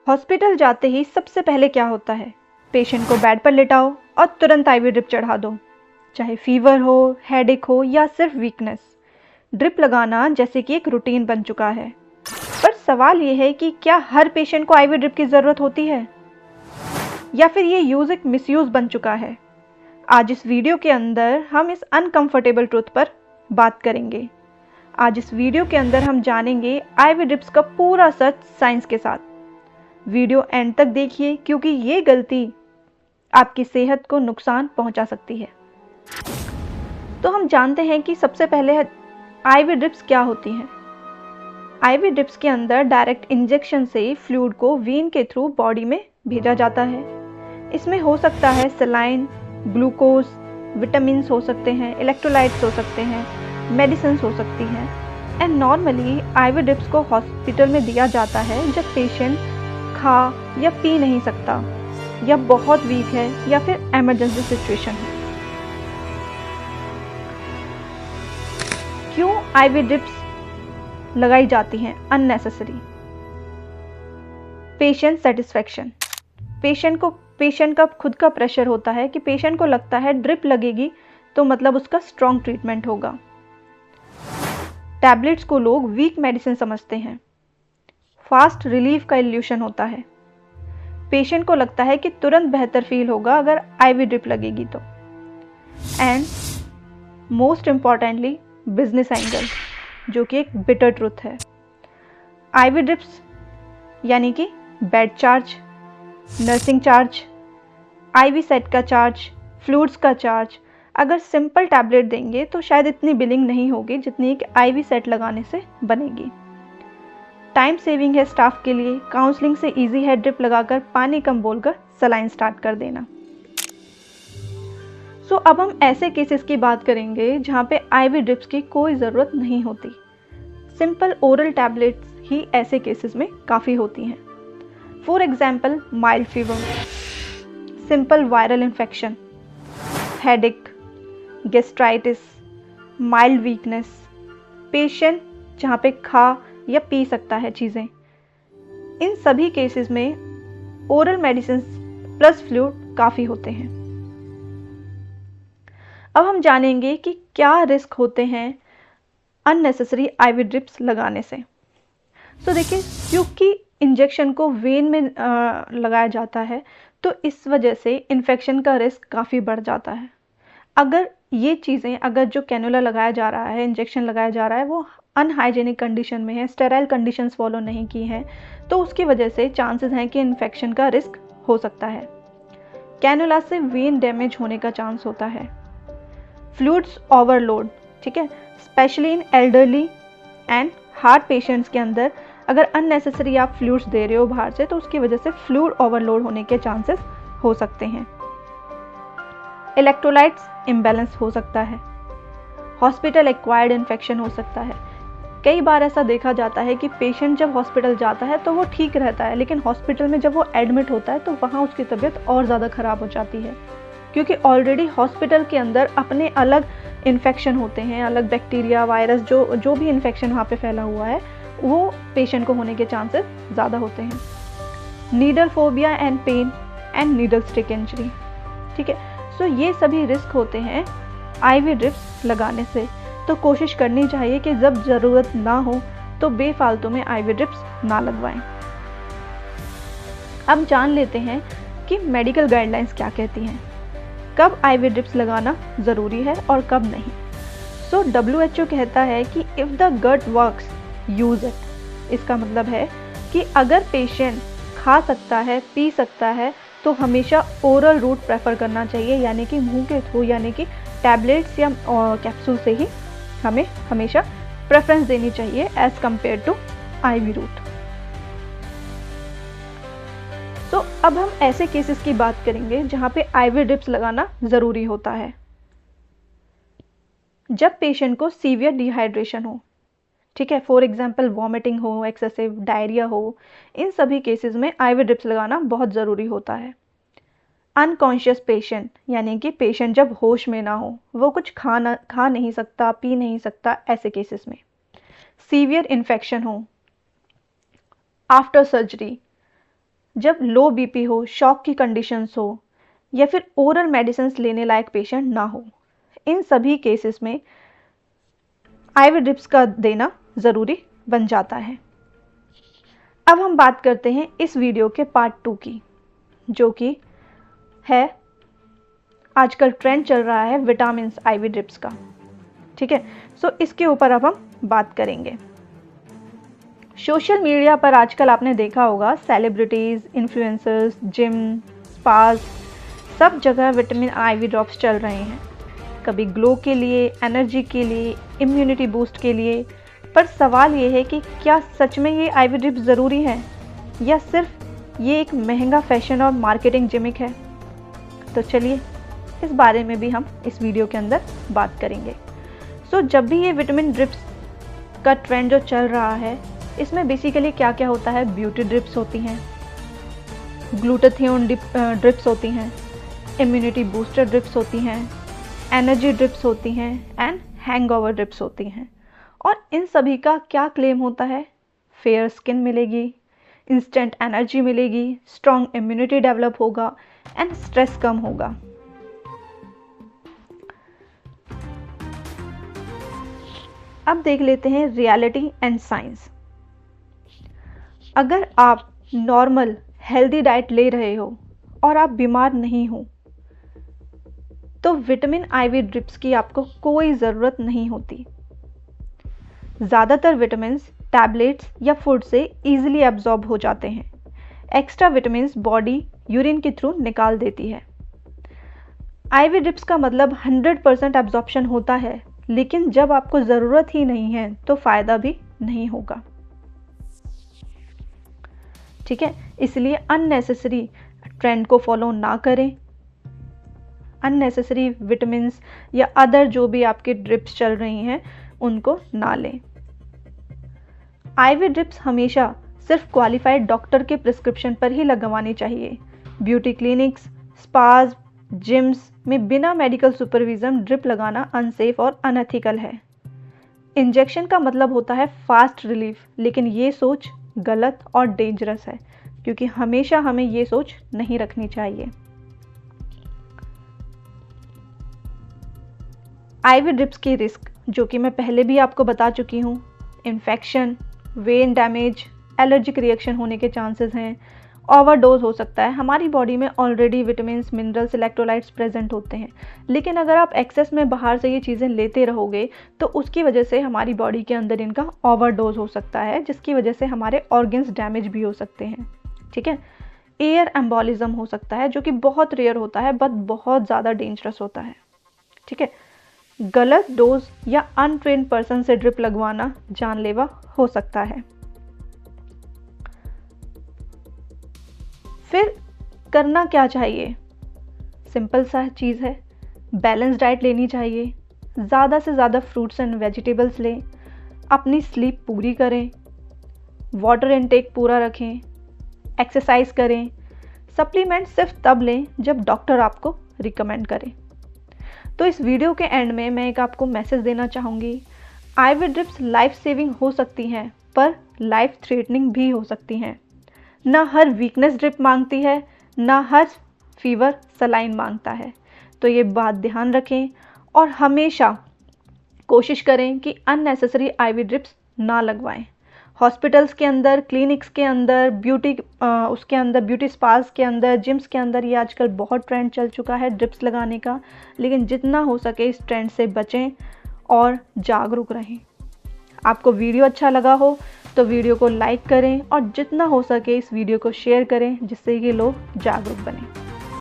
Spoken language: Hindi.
हॉस्पिटल जाते ही सबसे पहले क्या होता है? पेशेंट को बेड पर लेटाओ और तुरंत आईवी ड्रिप चढ़ा दो, चाहे फीवर हो, हेडेक हो या सिर्फ वीकनेस। ड्रिप लगाना जैसे कि एक रूटीन बन चुका है। पर सवाल ये है कि क्या हर पेशेंट को आईवी ड्रिप की ज़रूरत होती है, या फिर ये यूज़ एक मिसयूज़ बन चुका है? आज इस वीडियो के अंदर हम इस अनकंफर्टेबल ट्रुथ पर बात करेंगे। आज इस वीडियो के अंदर हम जानेंगे आईवी ड्रिप्स का पूरा सच साइंस के साथ। वीडियो एंड तक देखिए, क्योंकि ये गलती आपकी सेहत को नुकसान पहुंचा सकती है। तो हम जानते हैं कि सबसे पहले आईवी ड्रिप्स क्या होती हैं। आईवी ड्रिप्स के अंदर डायरेक्ट इंजेक्शन से फ्लूइड को वीन के थ्रू बॉडी में भेजा जाता है। इसमें हो सकता है सलाइन, ग्लूकोज, विटामिन्स हो सकते हैं, इलेक्ट्रोलाइट्स हो सकते हैं, मेडिसिन हो सकती हैं। एंड नॉर्मली आईवी ड्रिप्स को हॉस्पिटल में दिया जाता है जब पेशेंट खा या पी नहीं सकता, या बहुत वीक है, या फिर इमरजेंसी सिचुएशन है। क्यों आईवी ड्रिप्स लगाई जाती हैं अननेसेसरी? Patient satisfaction. पेशेंट का खुद का प्रेशर होता है कि पेशेंट को लगता है ड्रिप लगेगी तो मतलब उसका स्ट्रॉन्ग ट्रीटमेंट होगा। टैबलेट्स को लोग वीक मेडिसिन समझते हैं। फास्ट रिलीफ का इल्यूशन होता है। पेशेंट को लगता है कि तुरंत बेहतर फील होगा अगर आईवी ड्रिप लगेगी तो। And most importantly business angle, जो कि एक बिटर ट्रुथ है। आईवी ड्रिप्स यानी कि bed charge, nursing charge, IV set का चार्ज, फ्लूइड्स का चार्ज। अगर सिंपल टैबलेट देंगे तो शायद इतनी बिलिंग नहीं होगी जितनी एक आईवी सेट लगाने से बनेगी। टाइम सेविंग है स्टाफ के लिए। काउंसलिंग से इजी है ड्रिप लगाकर पानी कम बोलकर सलाइन स्टार्ट कर देना। सो अब हम ऐसे केसेस की बात करेंगे जहाँ पे आईवी ड्रिप्स की कोई ज़रूरत नहीं होती। सिंपल ओरल टैबलेट्स ही ऐसे केसेस में काफ़ी होती हैं। For example mild fever, simple viral infection, headache, gastritis, mild weakness. Patient जहाँ पे खा या पी सकता है चीज़ें, इन सभी केसेस में ओरल मेडिसिन प्लस फ्लूइड काफ़ी होते हैं। अब हम जानेंगे कि क्या रिस्क होते हैं अननेसेसरी आईवी ड्रिप्स लगाने से। तो देखिए, क्योंकि इंजेक्शन को वेन में लगाया जाता है तो इस वजह से इन्फेक्शन का रिस्क काफ़ी बढ़ जाता है। अगर ये चीज़ें, अगर जो कैनुला लगाया जा रहा है, इंजेक्शन लगाया जा रहा है, वो अनहाइजेनिक कंडीशन में है, स्टेराइल कंडीशंस फॉलो नहीं की हैं, तो उसकी वजह से चांसेस हैं कि इन्फेक्शन का रिस्क हो सकता है। कैनुला से वेन डैमेज होने का चांस होता है। फ्लूइड्स ओवरलोड, ठीक है, specially in elderly and heart patients के अंदर अगर अननेसेसरी आप फ्लूइड्स दे रहे हो बाहर से तो उसकी वजह से फ्लूइड ओवरलोड होने के चांसेस हो सकते हैं। इलेक्ट्रोलाइट्स इम्बैलेंस हो सकता है। हॉस्पिटल एक्वायर्ड इन्फेक्शन हो सकता है। कई बार ऐसा देखा जाता है कि पेशेंट जब हॉस्पिटल जाता है तो वो ठीक रहता है, लेकिन हॉस्पिटल में जब वो एडमिट होता है तो वहाँ उसकी तबीयत और ज़्यादा ख़राब हो जाती है, क्योंकि ऑलरेडी हॉस्पिटल के अंदर अपने अलग इन्फेक्शन होते हैं, अलग बैक्टीरिया, वायरस, जो भी इन्फेक्शन वहाँ पे फैला हुआ है वो पेशेंट को होने के चांसेस ज़्यादा होते हैं। Needle phobia and pain and needle stick injury, ठीक है। सो ये सभी रिस्क होते हैं आईवी ड्रिप्स लगाने से। तो कोशिश करनी चाहिए कि जब ज़रूरत ना हो तो बेफालतू में आईवी ड्रिप्स ना लगवाएं। अब जान लेते हैं कि मेडिकल गाइडलाइंस क्या कहती हैं, कब आईवी ड्रिप्स लगाना ज़रूरी है और कब नहीं। सो WHO कहता है कि if the gut works use it. इसका मतलब है कि अगर पेशेंट खा सकता है, पी सकता है, तो हमेशा ओरल रूट प्रेफर करना चाहिए, यानी कि मुंह के थ्रू, यानी कि टैबलेट्स या कैप्सूल से ही हमें हमेशा प्रेफरेंस देनी चाहिए as compare to IV route. तो अब हम ऐसे केसेस की बात करेंगे जहाँ पे आईवी ड्रिप्स लगाना ज़रूरी होता है। जब पेशेंट को सीवियर डिहाइड्रेशन हो, ठीक है, फॉर एग्जांपल वॉमिटिंग हो, एक्सेसिव डायरिया हो, इन सभी केसेस में आईवी ड्रिप्स लगाना बहुत ज़रूरी होता है। अनकॉन्शियस पेशेंट, यानी कि पेशेंट जब होश में ना हो, वो कुछ खा नहीं सकता, पी नहीं सकता, ऐसे केसेस में। सीवियर इन्फेक्शन हो, आफ्टर सर्जरी, जब लो बीपी हो, शॉक की कंडीशंस हो या फिर ओरल मेडिसिन्स लेने लायक पेशेंट ना हो। इन सभी केसेस में आईवी ड्रिप्स का देना ज़रूरी बन जाता है। अब हम बात करते हैं इस वीडियो के पार्ट 2 की, जो कि है आजकल ट्रेंड चल रहा है विटामिन आईवी ड्रिप्स का। ठीक है, सो इसके ऊपर अब हम बात करेंगे। सोशल मीडिया पर आजकल आपने देखा होगा सेलिब्रिटीज़, इन्फ्लुएंसर्स, जिम, स्पास, सब जगह विटामिन आईवी ड्रॉप्स चल रहे हैं। कभी ग्लो के लिए, एनर्जी के लिए, इम्यूनिटी बूस्ट के लिए। पर सवाल ये है कि क्या सच में ये आईवी ड्रिप्स ज़रूरी है या सिर्फ ये एक महंगा फैशन और मार्केटिंग जिमिक है? तो चलिए इस बारे में भी हम इस वीडियो के अंदर बात करेंगे। सो जब भी ये विटामिन ड्रिप्स का ट्रेंड जो चल रहा है, इसमें बेसिकली क्या क्या होता है? ब्यूटी ड्रिप्स होती हैं, ग्लूटाथियोन ड्रिप्स होती हैं, इम्यूनिटी बूस्टर ड्रिप्स होती हैं, एनर्जी ड्रिप्स होती हैं एंड हैंगओवर ड्रिप्स होती हैं। और इन सभी का क्या क्लेम होता है? फेयर स्किन मिलेगी, इंस्टेंट एनर्जी मिलेगी, स्ट्रॉन्ग इम्यूनिटी डेवलप होगा एंड स्ट्रेस कम होगा। अब देख लेते हैं रियलिटी एंड साइंस। अगर आप नॉर्मल हेल्दी डाइट ले रहे हो और आप बीमार नहीं हो तो विटामिन आईवी ड्रिप्स की आपको कोई ज़रूरत नहीं होती। ज़्यादातर विटामिन्स टैबलेट्स या फूड से ईजिली एब्जॉर्ब हो जाते हैं। एक्स्ट्रा विटामिन्स बॉडी यूरिन के थ्रू निकाल देती है। आईवी ड्रिप्स का मतलब 100% एब्जॉर्प्शन होता है, लेकिन जब आपको ज़रूरत ही नहीं है तो फ़ायदा भी नहीं होगा। ठीक है, इसलिए अननेसेसरी ट्रेंड को फॉलो ना करें। अननेसेसरी विटामिन्स या अदर जो भी आपके ड्रिप्स चल रही हैं उनको ना लें। आईवी ड्रिप्स हमेशा सिर्फ क्वालिफाइड डॉक्टर के प्रिस्क्रिप्शन पर ही लगवानी चाहिए। ब्यूटी क्लिनिक्स, स्पाज, जिम्स में बिना मेडिकल सुपरविजन ड्रिप लगाना अनसेफ और अनएथिकल है। इंजेक्शन का मतलब होता है फास्ट रिलीफ, लेकिन ये सोच गलत और डेंजरस है, क्योंकि हमेशा हमें ये सोच नहीं रखनी चाहिए। आईवी ड्रिप्स की रिस्क जो कि मैं पहले भी आपको बता चुकी हूँ, infection, when damage, allergic reaction होने के चांसेस हैं, ओवरडोज हो सकता है। हमारी बॉडी में already vitamins, minerals, electrolytes present होते हैं, लेकिन अगर आप एक्सेस में बाहर से ये चीज़ें लेते रहोगे तो उसकी वजह से हमारी बॉडी के अंदर इनका ओवरडोज हो सकता है, जिसकी वजह से हमारे ऑर्गन्स डैमेज भी हो सकते हैं। ठीक है, एयर एम्बोलिज्म हो सकता है, जो कि बहुत रेयर होता है बट बहुत ज़्यादा डेंजरस होता है। ठीक है, गलत डोज या अनट्रेन्ड पर्सन से ड्रिप लगवाना जानलेवा हो सकता है। फिर करना क्या चाहिए? सिंपल सा चीज़ है, बैलेंस डाइट लेनी चाहिए। ज़्यादा से ज़्यादा फ्रूट्स एंड वेजिटेबल्स लें, अपनी स्लीप पूरी करें, वाटर इनटेक पूरा रखें, एक्सरसाइज करें। सप्लीमेंट सिर्फ तब लें जब डॉक्टर आपको रिकमेंड करे। तो इस वीडियो के एंड में मैं एक आपको मैसेज देना चाहूँगी। आईवी ड्रिप्स लाइफ सेविंग हो सकती हैं, पर लाइफ थ्रेटनिंग भी हो सकती हैं। ना हर वीकनेस ड्रिप मांगती है, ना हर फीवर सलाइन मांगता है। तो ये बात ध्यान रखें और हमेशा कोशिश करें कि अननेसेसरी आईवी ड्रिप्स ना लगवाएं। हॉस्पिटल्स के अंदर, क्लिनिक्स के अंदर, ब्यूटी स्पास के अंदर, जिम्स के अंदर ये आजकल बहुत ट्रेंड चल चुका है ड्रिप्स लगाने का। लेकिन जितना हो सके इस ट्रेंड से बचें और जागरूक रहें। आपको वीडियो अच्छा लगा हो तो वीडियो को लाइक करें और जितना हो सके इस वीडियो को शेयर करें, जिससे कि लोग जागरूक बनें।